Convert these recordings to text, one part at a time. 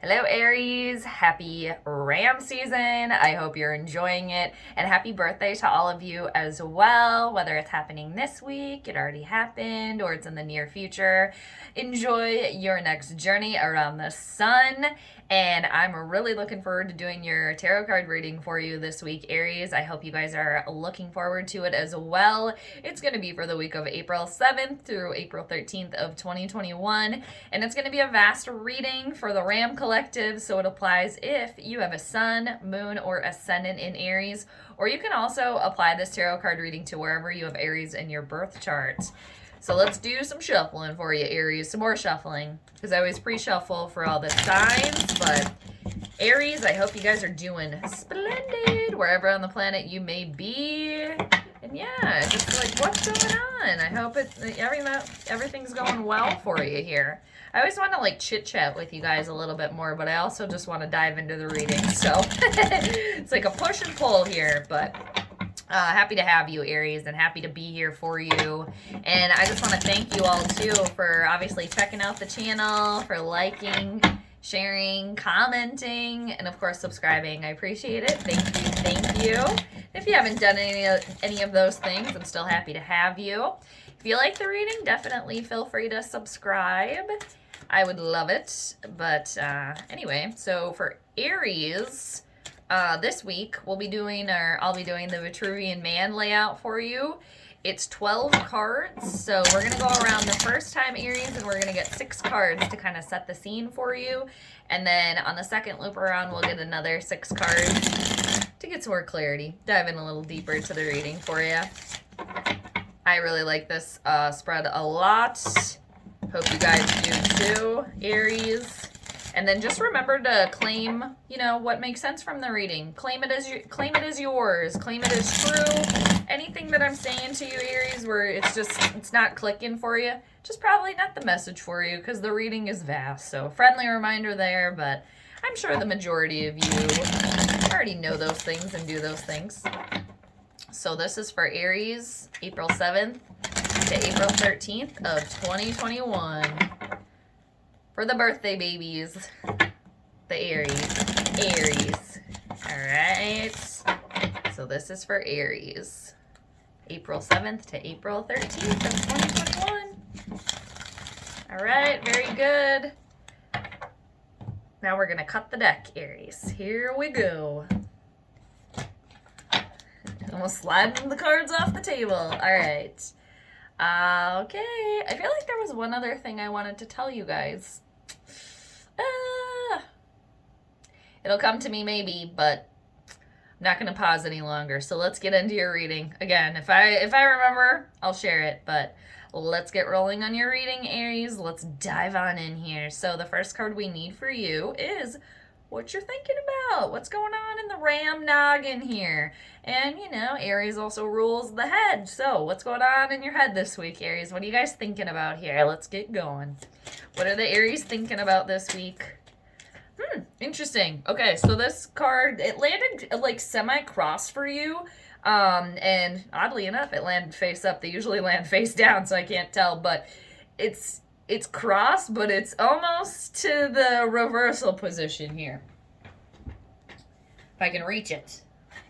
Hello, Aries. Happy Ram season. I hope you're enjoying it. And happy birthday to all of you as well, whether it's happening this week, it already happened, or it's in the near future. Enjoy your next journey around the sun. And I'm really looking forward to doing your tarot card reading for you this week, Aries. I hope you guys are looking forward to it as well. It's going to be for the week of April 7th through April 13th of 2021. And it's going to be a vast reading for the Ram Collective, so it applies if you have a sun, moon, or ascendant in Aries, or you can also apply this tarot card reading to wherever you have Aries in your birth chart. So let's do some shuffling for you, Aries. Some more shuffling, because I always pre-shuffle for all the signs, but Aries, I hope you guys are doing splendid wherever on the planet you may be. And yeah, just like, what's going on? I hope everything's going well for you here. I always want to like chit chat with you guys a little bit more, but I also just want to dive into the reading. So it's like a push and pull here, but happy to have you, Aries, and happy to be here for you. And I just want to thank you all too for obviously checking out the channel, for liking, sharing, commenting, and of course subscribing. I appreciate it. Thank you. If you haven't done any of those things, I'm still happy to have you. If you like the reading, definitely feel free to subscribe. I would love it. But anyway, so for Aries, this week I'll be doing the Vitruvian Man layout for you. It's 12 cards, so we're going to go around the first time, Aries, and we're going to get 6 cards to kind of set the scene for you. And then on the second loop around, we'll get another 6 cards to get some more clarity. Dive in a little deeper to the reading for you. I really like this spread a lot. Hope you guys do too, Aries. And then just remember to claim, what makes sense from the reading. Claim it as yours. Claim it as true. Anything that I'm saying to you, Aries, where it's not clicking for you, just probably not the message for you, because the reading is vast. So friendly reminder there, but I'm sure the majority of you already know those things and do those things. So this is for Aries, April 7th to April 13th of 2021. For the birthday babies, the Aries. All right. So this is for Aries, April 7th to April 13th of 2021. All right, very good. Now we're going to cut the deck, Aries. Here we go. Almost sliding the cards off the table. All right. Okay. I feel like there was one other thing I wanted to tell you guys. It'll come to me maybe, but I'm not going to pause any longer. So let's get into your reading. Again, if I remember, I'll share it, but let's get rolling on your reading, Aries. Let's dive on in here. So the first card we need for you is what you're thinking about. What's going on in the Ram noggin here? And, Aries also rules the head. So what's going on in your head this week, Aries? What are you guys thinking about here? Let's get going. What are the Aries thinking about this week? Interesting. Okay, so this card, it landed like semi-cross for you. And oddly enough, it landed face up. They usually land face down, so I can't tell. But it's cross, but it's almost to the reversal position here. If I can reach it.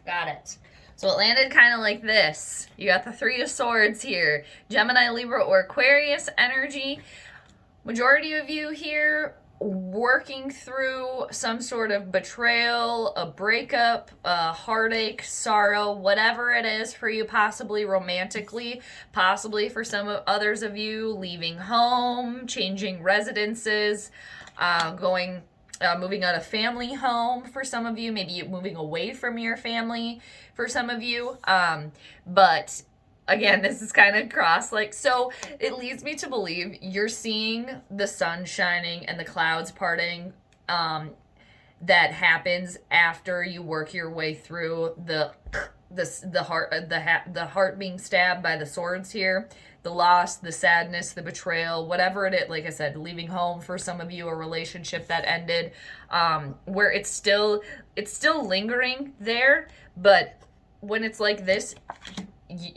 Got it. So it landed kind of like this. You got the 3 of Swords here. Gemini, Libra, or Aquarius energy. Majority of you here working through some sort of betrayal, a breakup, a heartache, sorrow, whatever it is for you, possibly romantically, possibly for some of others of you, leaving home, changing residences, moving out of family home for some of you, maybe moving away from your family for some of you, but again, this is kind of cross, so it leads me to believe you're seeing the sun shining and the clouds parting, that happens after you work your way through the heart being stabbed by the swords here, the loss, the sadness, the betrayal, whatever it is. Like I said, leaving home for some of you, a relationship that ended, where it's still lingering there, but when it's like this,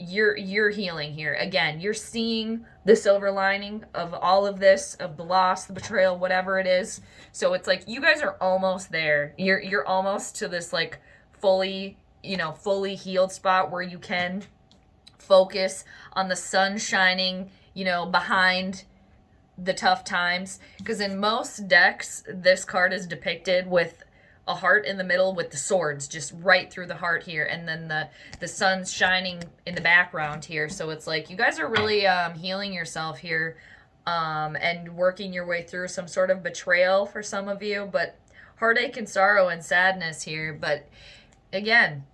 you're healing here. Again, you're seeing the silver lining of all of this, of the loss, the betrayal, whatever it is. So it's like you guys are almost there. You're almost to this like fully, fully healed spot where you can focus on the sun shining, behind the tough times. Because in most decks, this card is depicted with a heart in the middle with the swords just right through the heart here, and then the sun's shining in the background here. So it's like you guys are really healing yourself here, and working your way through some sort of betrayal for some of you, but heartache and sorrow and sadness here. But again,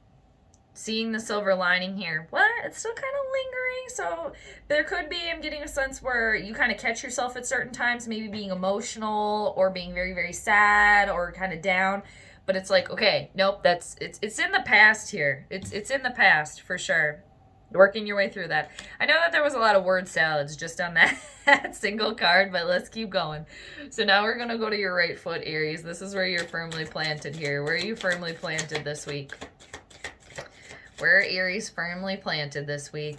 seeing the silver lining here. What? It's still kind of lingering. So there could be, I'm getting a sense where you kind of catch yourself at certain times, maybe being emotional or being very, very sad or kind of down. But it's like, okay, nope, it's in the past here. It's in the past for sure. Working your way through that. I know that there was a lot of word salads just on that single card, but let's keep going. So now we're going to go to your right foot, Aries. This is where you're firmly planted here. Where are you firmly planted this week? Where are Aries firmly planted this week?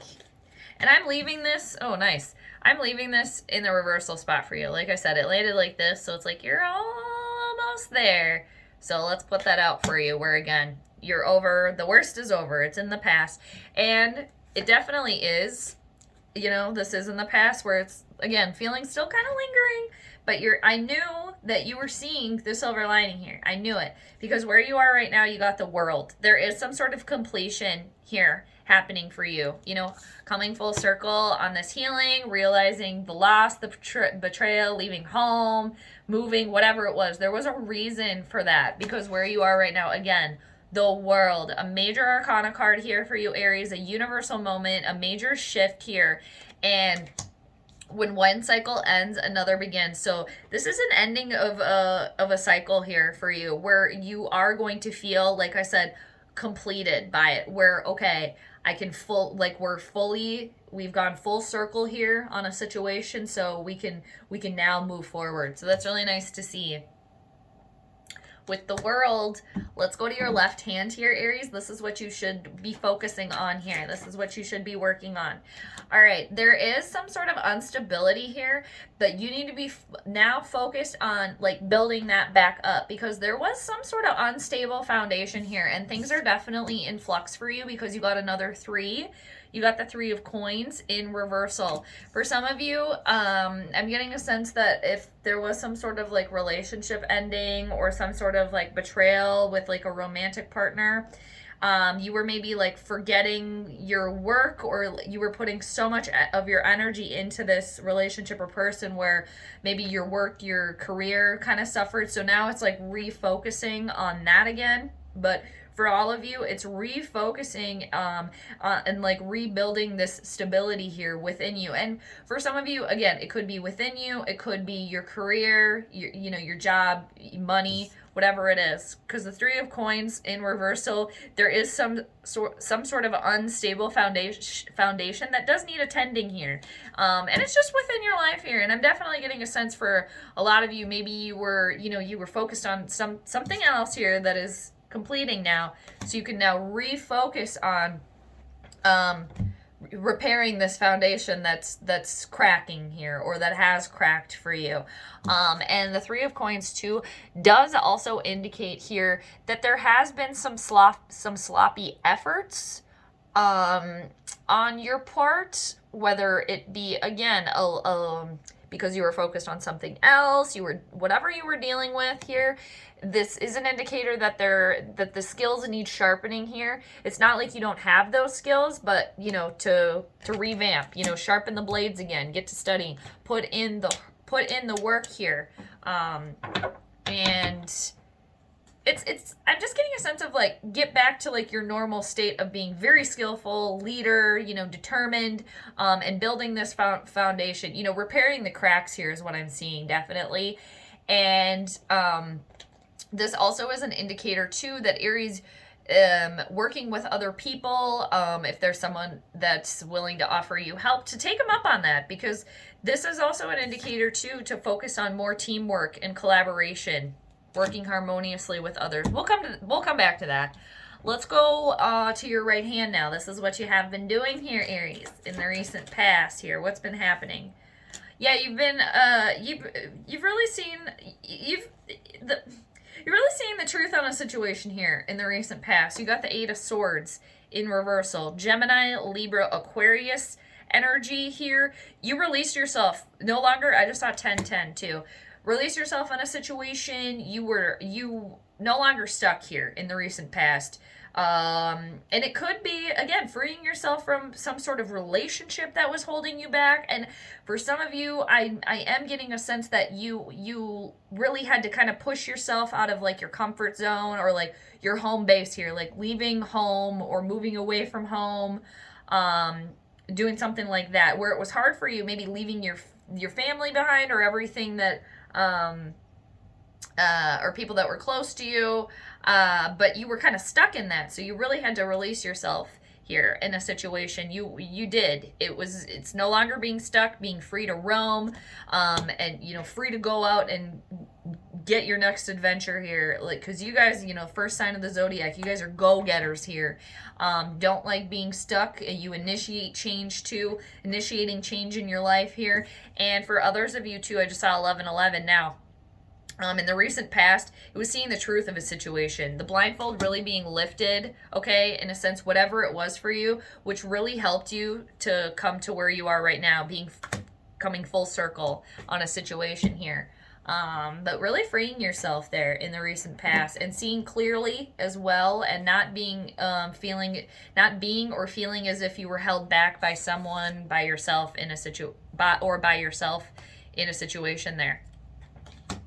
And I'm leaving this, oh nice, I'm leaving this in the reversal spot for you. Like I said, it landed like this, so it's like you're almost there. So let's put that out for you, where again, you're over, the worst is over, it's in the past. And it definitely is, this is in the past where it's, again, feeling still kind of lingering. But I knew that you were seeing the silver lining here. I knew it. Because where you are right now, you got the world. There is some sort of completion here happening for you. Coming full circle on this healing, realizing the loss, the betrayal, leaving home, moving, whatever it was. There was a reason for that. Because where you are right now, again, the world. A major arcana card here for you, Aries. A universal moment, a major shift here. And when one cycle ends, another begins. So this is an ending of a cycle here for you, where you are going to feel, like I said, completed by it. Where, okay, I can we've gone full circle here on a situation, so we can now move forward. So that's really nice to see. With the world, let's go to your left hand here, Aries. This is what you should be focusing on here. This is what you should be working on. All right, there is some sort of instability here, but you need to be now focused on like building that back up, because there was some sort of unstable foundation here, and things are definitely in flux for you because you got another 3. You got the 3 of coins in reversal. For some of you, I'm getting a sense that if there was some sort of like relationship ending or some sort of like betrayal with like a romantic partner, you were maybe like forgetting your work, or you were putting so much of your energy into this relationship or person where maybe your work, your career kind of suffered. So now it's like refocusing on that again. But for all of you, it's refocusing and like rebuilding this stability here within you. And for some of you, again, it could be within you, it could be your career, your job, money, whatever it is. Because the 3 of coins in reversal, there is some sort of unstable foundation that does need attending here. And it's just within your life here. And I'm definitely getting a sense for a lot of you, maybe you were focused on something else here that is completing now, so you can now refocus on repairing this foundation that's cracking here, or that has cracked for you. And the 3 of coins too does also indicate here that there has been some sloppy efforts on your part, whether it be again because you were focused on something else, whatever you were dealing with here. This is an indicator that the skills need sharpening here. It's not like you don't have those skills, but to revamp, sharpen the blades again, get to studying, put in the work here. And it's I'm just getting a sense of like get back to like your normal state of being very skillful leader, determined, and building this foundation, repairing the cracks here is what I'm seeing, definitely. And this also is an indicator too that Aries, working with other people, if there's someone that's willing to offer you help, to take them up on that, because this is also an indicator too to focus on more teamwork and collaboration, working harmoniously with others. We'll come back to that. Let's go to your right hand now. This is what you have been doing here, Aries, in the recent past here. What's been happening? Yeah, you've been you've really seen you're really seeing the truth on a situation here in the recent past. You got the Eight of Swords in reversal. Gemini, Libra, Aquarius energy here. You released yourself. No longer, I just saw 10-10 too. Release yourself in a situation. You no longer stuck here in the recent past. And it could be, again, freeing yourself from some sort of relationship that was holding you back. And for some of you, I am getting a sense that you really had to kind of push yourself out of like your comfort zone or like your home base here, like leaving home or moving away from home, doing something like that where it was hard for you, maybe leaving your family behind or everything that or people that were close to you, but you were kind of stuck in that, so you really had to release yourself here in a situation. You did. It's no longer being stuck, being free to roam, and free to go out and get your next adventure here, like, because you guys, first sign of the zodiac, you guys are go-getters here. Don't like being stuck. You initiate change too, initiating change in your life here. And for others of you too, I just saw 1111 now. In the recent past, it was seeing the truth of a situation. The blindfold really being lifted, okay, in a sense, whatever it was for you, which really helped you to come to where you are right now, coming full circle on a situation here. But really freeing yourself there in the recent past and seeing clearly as well, and not being feeling as if you were held back by someone, by yourself in a by yourself in a situation there.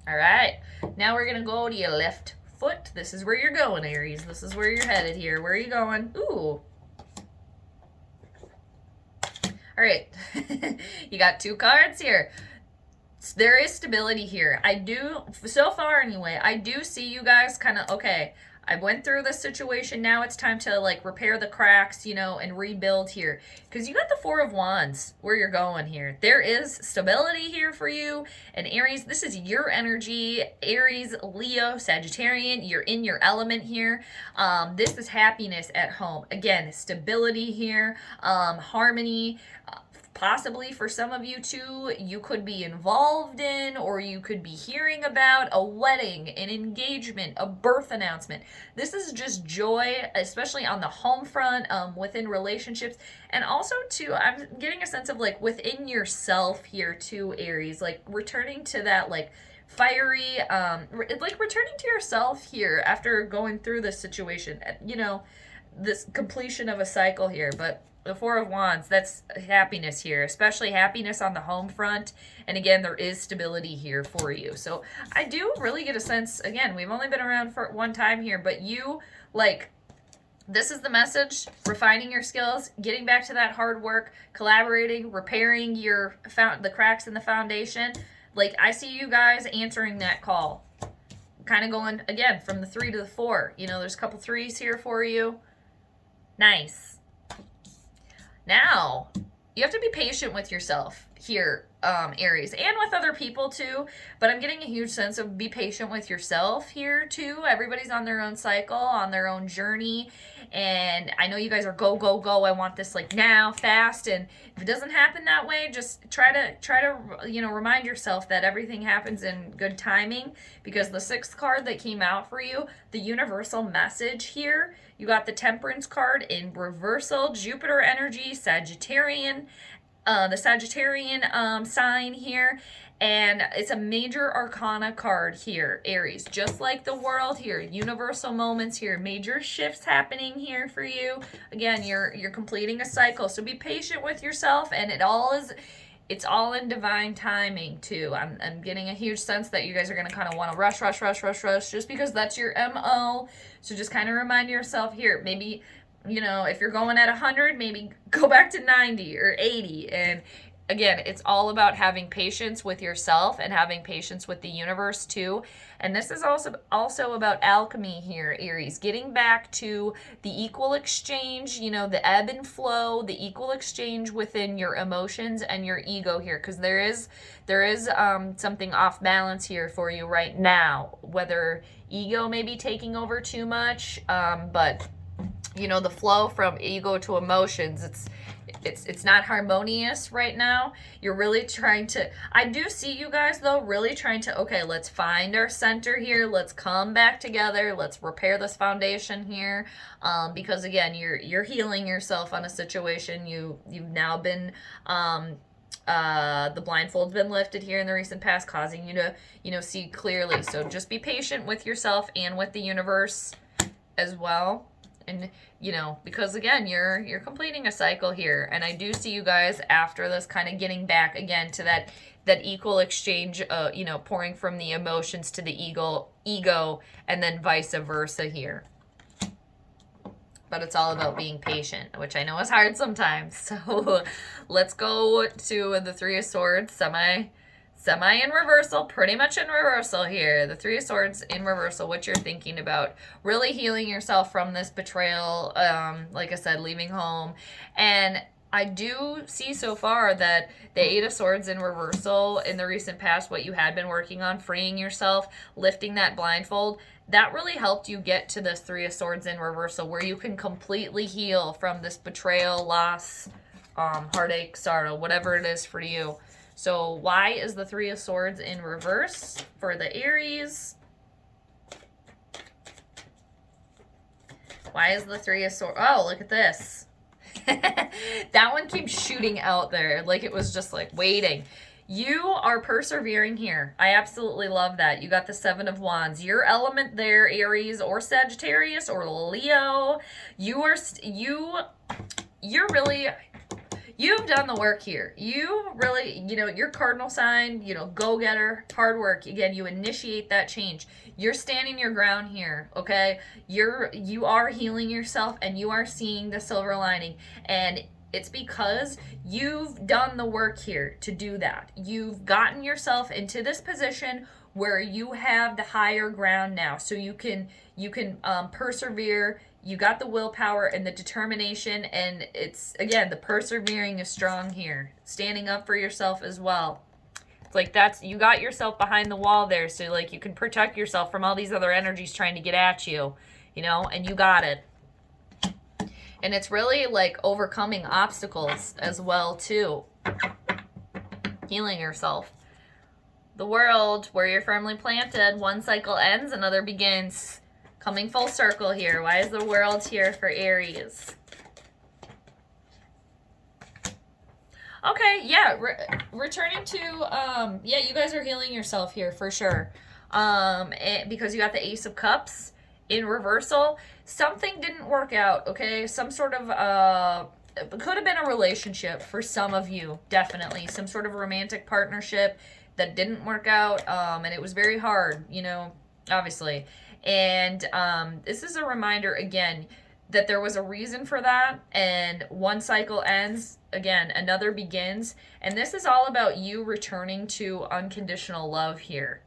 All right, now we're gonna go to your left foot. This is where you're going, Aries. This is where you're headed here. Where are you going? Ooh. All right, you got two cards here. There is stability here. So far anyway, I do see you guys kind of, okay, I went through this situation. Now it's time to like repair the cracks, and rebuild here. Because you got the Four of Wands where you're going here. There is stability here for you. And Aries, this is your energy. Aries, Leo, Sagittarian, you're in your element here. This is happiness at home. Again, stability here, harmony. Possibly for some of you too, you could be involved in, or you could be hearing about a wedding, an engagement, a birth announcement. This is just joy, especially on the home front, within relationships. And also too, I'm getting a sense of like within yourself here too, Aries, like returning to that like fiery, like returning to yourself here after going through this situation, this completion of a cycle here. But the Four of Wands, that's happiness here, especially happiness on the home front. And again, there is stability here for you. So I do really get a sense, again, we've only been around for one time here, but you, like, this is the message: refining your skills, getting back to that hard work, collaborating, repairing the cracks in the foundation. Like, I see you guys answering that call. Kind of going, again, from the 3 to the 4. There's a couple 3s here for you. Nice. Now, you have to be patient with yourself here, Aries, and with other people too, but I'm getting a huge sense of be patient with yourself here too. Everybody's on their own cycle, on their own journey, and I know you guys are go, go, go. I want this like now, fast, and if it doesn't happen that way, just try to remind yourself that everything happens in good timing, because the 6th card that came out for you, the universal message here, you got the Temperance card in reversal, Jupiter energy, Sagittarian, the Sagittarian sign here, and it's a major arcana card here, Aries, just like the World here, universal moments here, major shifts happening here for you. Again, you're completing a cycle, so be patient with yourself, and it's all in divine timing too. I'm getting a huge sense that you guys are going to kind of want to rush just because that's your MO. So just kind of remind yourself here, maybe, if you're going at 100, maybe go back to 90 or 80. And again, it's all about having patience with yourself and having patience with the universe too. And this is also about alchemy here, Aries, getting back to the equal exchange, the ebb and flow, the equal exchange within your emotions and your ego here, because there is something off balance here for you right now, whether ego may be taking over too much, but you know, the flow from ego to emotions, it's not harmonious right now. You're really trying to, I do see you guys though really trying to, okay, let's find our center here, let's come back together, let's repair this foundation here, because again, you're healing yourself on a situation. You've now been the blindfold's been lifted here in the recent past, causing you to, you know, see clearly. So just be patient with yourself and with the universe as well. And, you know, because again, you're completing a cycle here. And I do see you guys after this kind of getting back again to that equal exchange, you know, pouring from the emotions to the ego, and then vice versa here. But it's all about being patient, which I know is hard sometimes. So let's go to the Three of Swords, semi in reversal, pretty much in reversal here. The Three of Swords in reversal, what you're thinking about. Really healing yourself from this betrayal, like I said, leaving home. And I do see so far that the Eight of Swords in reversal in the recent past, what you had been working on, freeing yourself, lifting that blindfold, that really helped you get to this Three of Swords in reversal, where you can completely heal from this betrayal, loss, heartache, sorrow, whatever it is for you. So why is the Three of Swords in reverse for the Aries? Why is the Three of Swords? Oh, look at this. That one keeps shooting out there like it was just like waiting. You are persevering here. I absolutely love that. You got the Seven of Wands. Your element there, Aries or Sagittarius or Leo, you're really, you've done the work here. You really, you know, your cardinal sign, you know, go-getter, hard work. Again, you initiate that change. You're standing your ground here, okay? You are healing yourself, and you are seeing the silver lining. And it's because you've done the work here to do that. You've gotten yourself into this position where you have the higher ground now. So you can persevere. You got the willpower and the determination, and it's, again, the persevering is strong here. Standing up for yourself as well. It's like you got yourself behind the wall there, so like you can protect yourself from all these other energies trying to get at you, you know, and you got it. And it's really like overcoming obstacles as well too. Healing yourself. The World, where you're firmly planted. One cycle ends, another begins. Coming full circle here. Why is the World here for Aries? Okay, yeah, returning to, yeah, you guys are healing yourself here for sure. Because you got the Ace of Cups in reversal. Something didn't work out, okay? Some sort of, could have been a relationship for some of you, definitely. Some sort of romantic partnership that didn't work out, and it was very hard, you know, obviously. And this is a reminder, again, that there was a reason for that, and one cycle ends, again, another begins. And this is all about you returning to unconditional love here.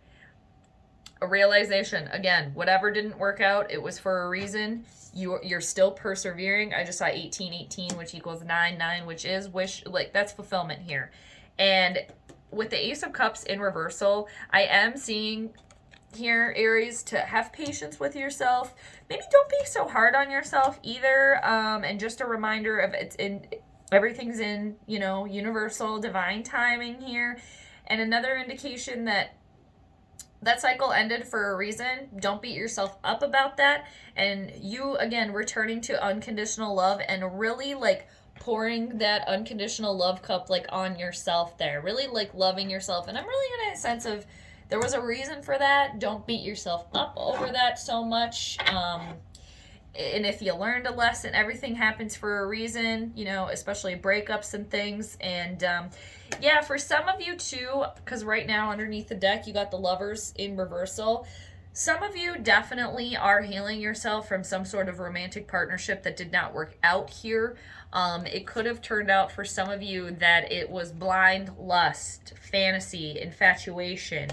A realization, again, whatever didn't work out, it was for a reason. You're still persevering. I just saw 1818, which equals 9, which is wish, like that's fulfillment here. And with the Ace of Cups in reversal, I am seeing here, Aries, to have patience with yourself. Maybe don't be so hard on yourself either. And just a reminder of everything's in, you know, universal divine timing here. And another indication that cycle ended for a reason. Don't beat yourself up about that. And you, again, returning to unconditional love and really like pouring that unconditional love cup like on yourself there. Really like loving yourself. And I'm really in a sense of there was a reason for that. Don't beat yourself up over that so much. And if you learned a lesson, everything happens for a reason, you know, especially breakups and things. And yeah, for some of you too, because right now underneath the deck, you got the Lovers in reversal. Some of you definitely are healing yourself from some sort of romantic partnership that did not work out here. It could have turned out for some of you that it was blind lust, fantasy, infatuation,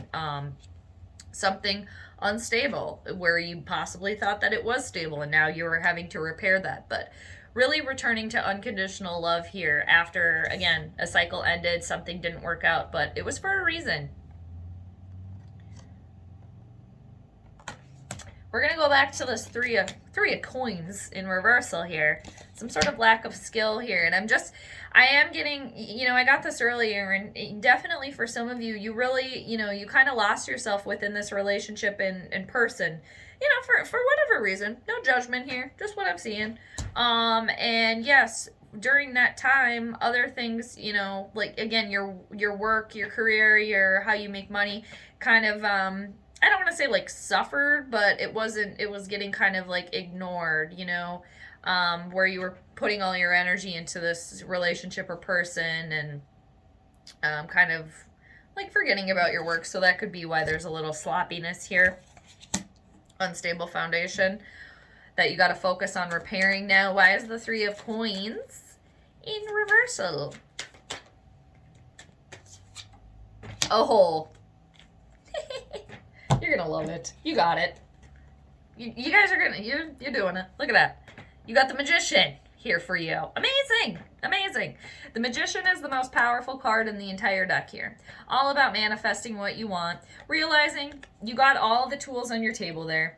something unstable where you possibly thought that it was stable and now you are having to repair that. But really returning to unconditional love here after, again, a cycle ended, something didn't work out, but it was for a reason. We're going to go back to this three of coins in reversal here. Some sort of lack of skill here. And I am getting, I got this earlier, and definitely for some of you, you really, you kind of lost yourself within this relationship in person. For whatever reason. No judgment here. Just what I'm seeing. And yes, during that time, other things, like, again, your work, your career, how you make money, kind of, I don't want to say like suffered, but it was getting kind of like ignored, where you were putting all your energy into this relationship or person, and kind of like forgetting about your work. So that could be why there's a little sloppiness here. Unstable foundation that you got to focus on repairing now. Why is the Three of Coins in reversal? Oh, you're gonna love it. You got it. You guys are gonna, you're doing it. Look at that. You got the Magician here for you. Amazing. Amazing. The Magician is the most powerful card in the entire deck here. All about manifesting what you want. Realizing you got all the tools on your table there.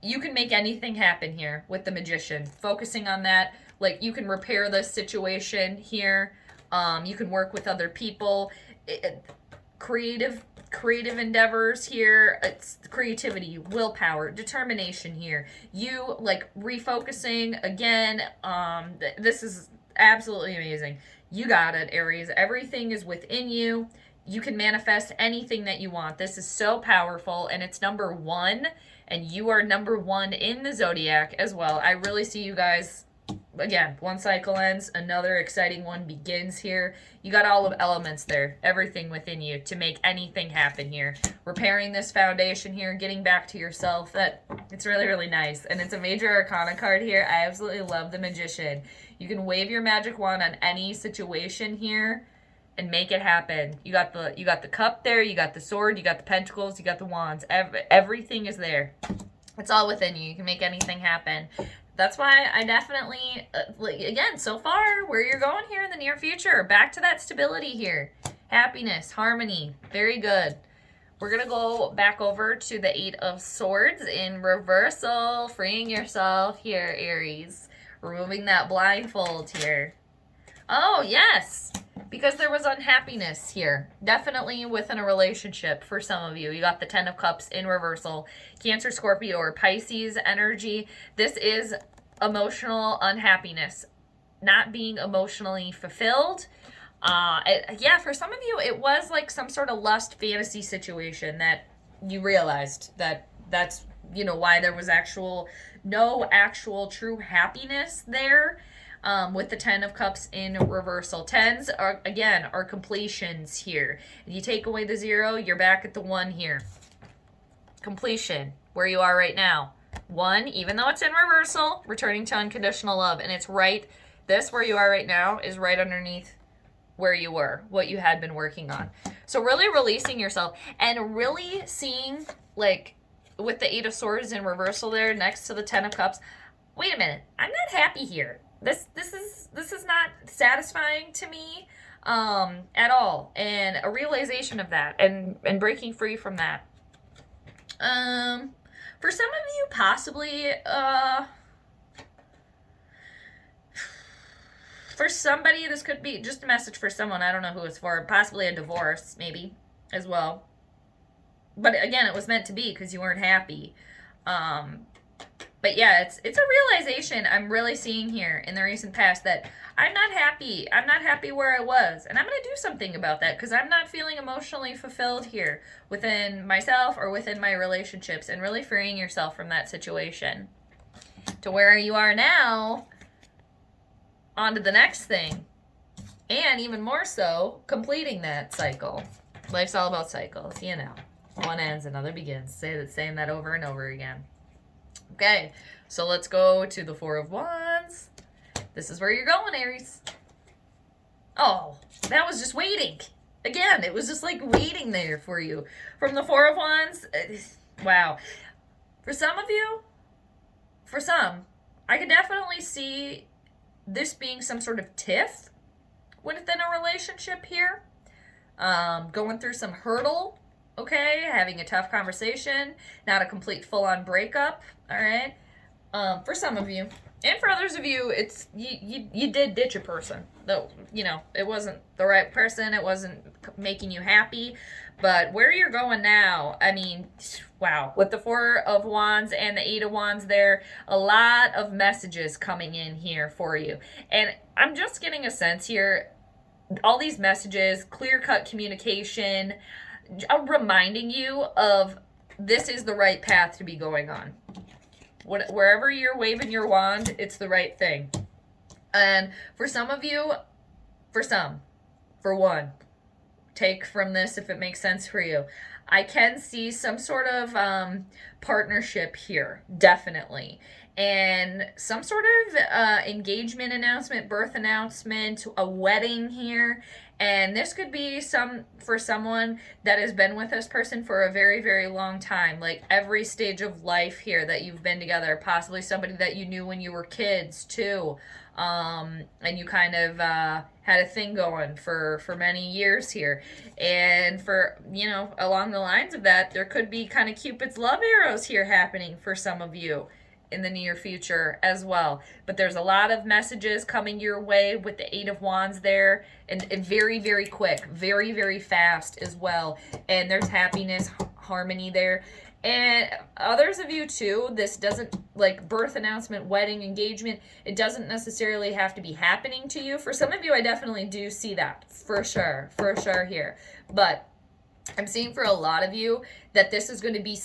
You can make anything happen here with the Magician. Focusing on that. Like, you can repair this situation here. You can work with other people. Creative endeavors here. It's creativity, willpower, determination here. You like refocusing again. This is absolutely amazing. You got it, Aries. Everything is within you. You can manifest anything that you want. This is so powerful, and it's number 1, and you are number 1 in the zodiac as well. I really see you guys. Again, one cycle ends, another exciting one begins here. You got all of elements there, everything within you to make anything happen here. Repairing this foundation here, getting back to yourself. It's really, really nice. And it's a major arcana card here. I absolutely love the Magician. You can wave your magic wand on any situation here and make it happen. You got the cup there, you got the sword, you got the pentacles, you got the wands. Everything is there. It's all within you. You can make anything happen. That's why I definitely, again, so far, where you're going here in the near future, back to that stability here. Happiness, harmony, very good. We're going to go back over to the 8 of Swords in reversal, freeing yourself here, Aries. Removing that blindfold here. Oh, yes, because there was unhappiness here. Definitely within a relationship for some of you. You got the 10 of Cups in reversal. Cancer, Scorpio, or Pisces energy. This is emotional unhappiness. Not being emotionally fulfilled. Yeah, for some of you, it was like some sort of lust fantasy situation that you realized that's, why there was no actual true happiness there. With the 10 of Cups in reversal. 10s are completions here. If you take away the 0, you're back at the 1 here. Completion, where you are right now. 1, even though it's in reversal, returning to unconditional love. And it's right, this where you are right now is right underneath where you were, what you had been working on. So really releasing yourself and really seeing, like, with the 8 of Swords in reversal there next to the 10 of Cups, wait a minute, I'm not happy here. This is not satisfying to me at all, and a realization of that and breaking free from that. For some of you, possibly for somebody, this could be just a message for someone. I don't know who it's for. Possibly a divorce, maybe as well. But again, it was meant to be because you weren't happy. But yeah, it's a realization I'm really seeing here in the recent past that I'm not happy. I'm not happy where I was. And I'm going to do something about that because I'm not feeling emotionally fulfilled here within myself or within my relationships, and really freeing yourself from that situation. To where you are now, on to the next thing. And even more so, completing that cycle. Life's all about cycles, One ends, another begins. Saying that over and over again. Okay, so let's go to the 4 of Wands. This is where you're going, Aries. Oh, that was just waiting. Again, it was just like waiting there for you. From the 4 of Wands, wow. For some of you, I could definitely see this being some sort of tiff within a relationship here. Going through some hurdle okay? Having a tough conversation, not a complete full-on breakup, all right? For some of you. And for others of you, it's you did ditch a person. Though, it wasn't the right person, it wasn't making you happy. But where you're going now, I mean, wow. With the Four of Wands and the Eight of Wands there, a lot of messages coming in here for you. And I'm just getting a sense here, all these messages, clear-cut communication, reminding you of this is the right path to be going on. Wherever you're waving your wand, it's the right thing. And for some of you, for one, take from this if it makes sense for you. I can see some sort of partnership here, definitely. And some sort of engagement announcement, birth announcement, a wedding here. And this could be for someone that has been with this person for a very, very long time. Like every stage of life here that you've been together. Possibly somebody that you knew when you were kids too. And you kind of had a thing going for many years here. And for, along the lines of that, there could be kind of Cupid's love arrows here happening for some of you in the near future as well. But there's a lot of messages coming your way with the Eight of Wands there, and very, very quick, very, very fast as well. And there's happiness, harmony there. And others of you too, this doesn't, like birth announcement, wedding, engagement, it doesn't necessarily have to be happening to you. For some of you, I definitely do see that, for sure here. But I'm seeing for a lot of you that this is going to be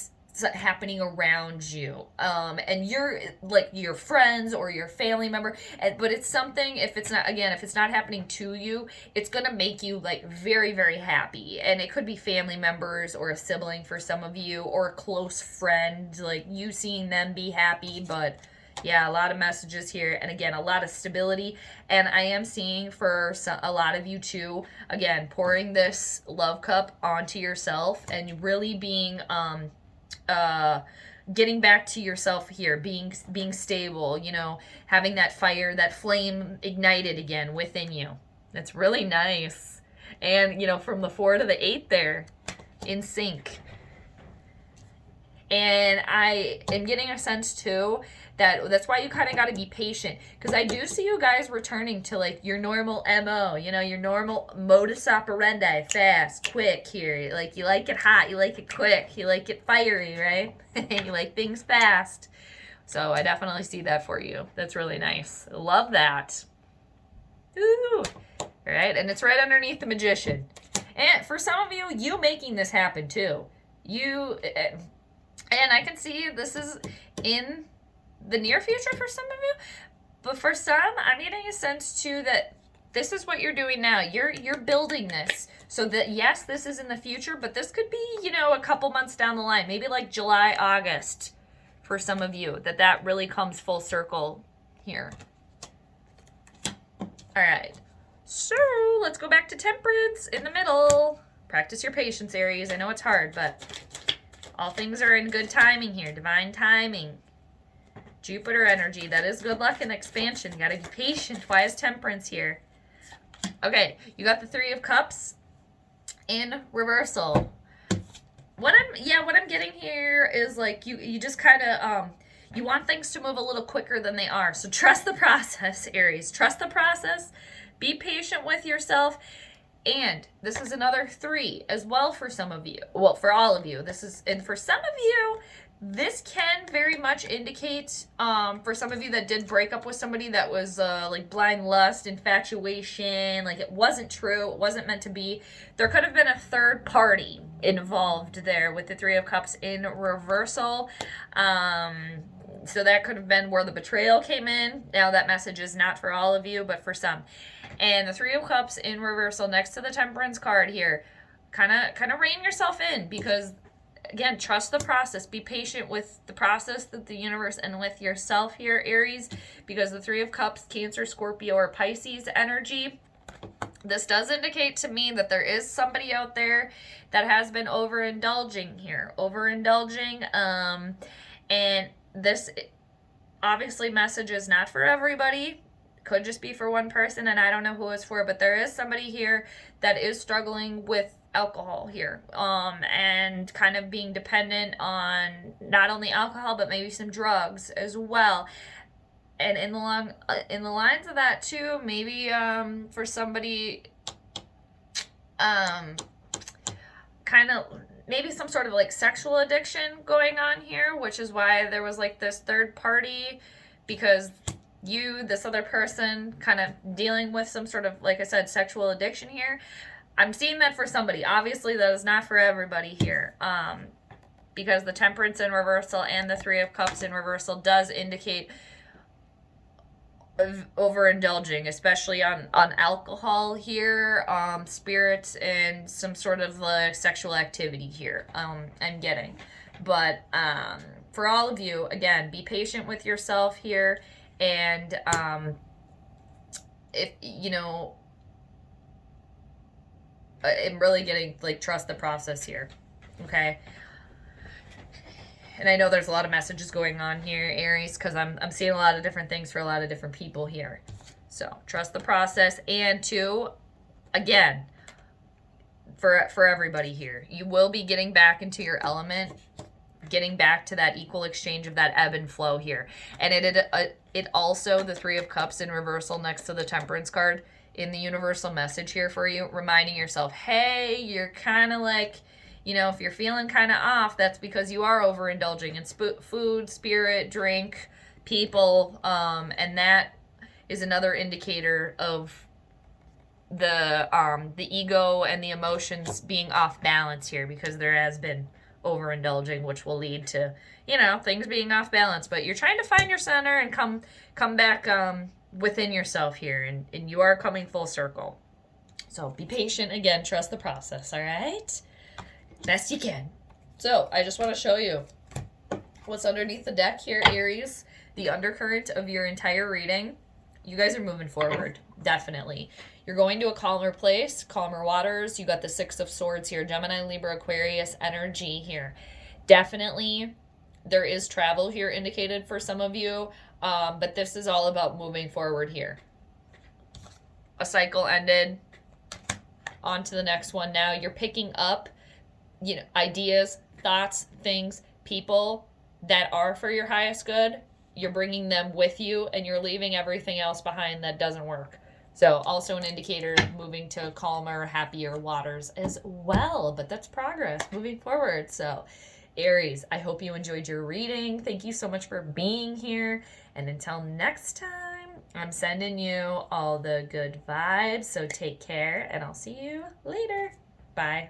happening around you, and you're like your friends or your family member, but it's something, if it's not happening to you, it's gonna make you like very, very happy. And it could be family members or a sibling for some of you, or a close friend, like you seeing them be happy. But yeah, a lot of messages here, and again, a lot of stability. And I am seeing for a lot of you too, again, pouring this love cup onto yourself and really being getting back to yourself here, being stable, having that fire, that flame ignited again within you. That's really nice. And, from the 4 to the 8 there, in sync. And I am getting a sense too that's why you kind of got to be patient, because I do see you guys returning to like your normal MO, your normal modus operandi, fast, quick here. Like you like it hot, you like it quick, you like it fiery, right? You like things fast. So I definitely see that for you. That's really nice. Love that. Ooh. All right, and it's right underneath the Magician. And for some of you, you making this happen too. And I can see this is in the near future for some of you, but for some, I'm getting a sense too that this is what you're doing now. You're building this so that, yes, this is in the future, but this could be, a couple months down the line, maybe like July, August for some of you, that really comes full circle here. All right, so let's go back to Temperance in the middle. Practice your patience, Aries. I know it's hard, but all things are in good timing here, divine timing. Jupiter energy, that is good luck and expansion. Gotta be patient. Why is Temperance here? Okay, you got the 3 of Cups in reversal. What I'm getting here is like you just kind of you want things to move a little quicker than they are. So trust the process, Aries. Trust the process. Be patient with yourself. And this is another 3 as well for some of you. Well, for all of you. And for some of you, this can very much indicate, for some of you that did break up with somebody that was like blind lust, infatuation, like it wasn't true, it wasn't meant to be. There could have been a third party involved there with the 3 of Cups in reversal. So that could have been where the betrayal came in. Now that message is not for all of you, but for some. And the 3 of Cups in reversal next to the Temperance card here. Kind of rein yourself in, because again, trust the process. Be patient with the process that the universe and with yourself here, Aries, because the 3 of Cups, Cancer, Scorpio, or Pisces energy, this does indicate to me that there is somebody out there that has been overindulging here. And this obviously message is not for everybody. Could just be for one person, and I don't know who it's for, but there is somebody here that is struggling with alcohol here, and kind of being dependent on not only alcohol but maybe some drugs as well. And in the lines of that too, maybe for somebody, um kind of maybe some sort of like sexual addiction going on here, which is why there was like this third party, because this other person, kind of dealing with some sort of, like I said, sexual addiction here. I'm seeing that for somebody. Obviously, that is not for everybody here. Because the Temperance in reversal and the Three of Cups in reversal does indicate overindulging, especially on alcohol here, spirits, and some sort of sexual activity here. I'm getting, but for all of you, again, be patient with yourself here, and if you know, I'm really getting like trust the process here, okay? And I know there's a lot of messages going on here, Aries, because I'm seeing a lot of different things for a lot of different people here. So trust the process. And two, again, for everybody here, you will be getting back into your element, getting back to that equal exchange of that ebb and flow here. And it also, the Three of Cups in reversal next to the Temperance card in the universal message here for you, reminding yourself, hey, you're kind of like, you know, if you're feeling kind of off, that's because you are overindulging in food, spirit, drink, people, and that is another indicator of the ego and the emotions being off balance here, because there has been overindulging, which will lead to, you know, things being off balance. But you're trying to find your center and come back within yourself here, and you are coming full circle. So be patient. Again, trust the process. All right. Best you can. So I just want to show you what's underneath the deck here, Aries. The undercurrent of your entire reading. You guys are moving forward, definitely. You're going to a calmer place, calmer waters. You got the Six of Swords here, Gemini, Libra, Aquarius energy here. Definitely there is travel here indicated for some of you, but this is all about moving forward here. A cycle ended. On to the next one now. You're picking up, you know, ideas, thoughts, things, people that are for your highest good. You're bringing them with you, and you're leaving everything else behind that doesn't work. So also an indicator of moving to calmer, happier waters as well. But that's progress moving forward. So Aries, I hope you enjoyed your reading. Thank you so much for being here. And until next time, I'm sending you all the good vibes. So take care, and I'll see you later. Bye.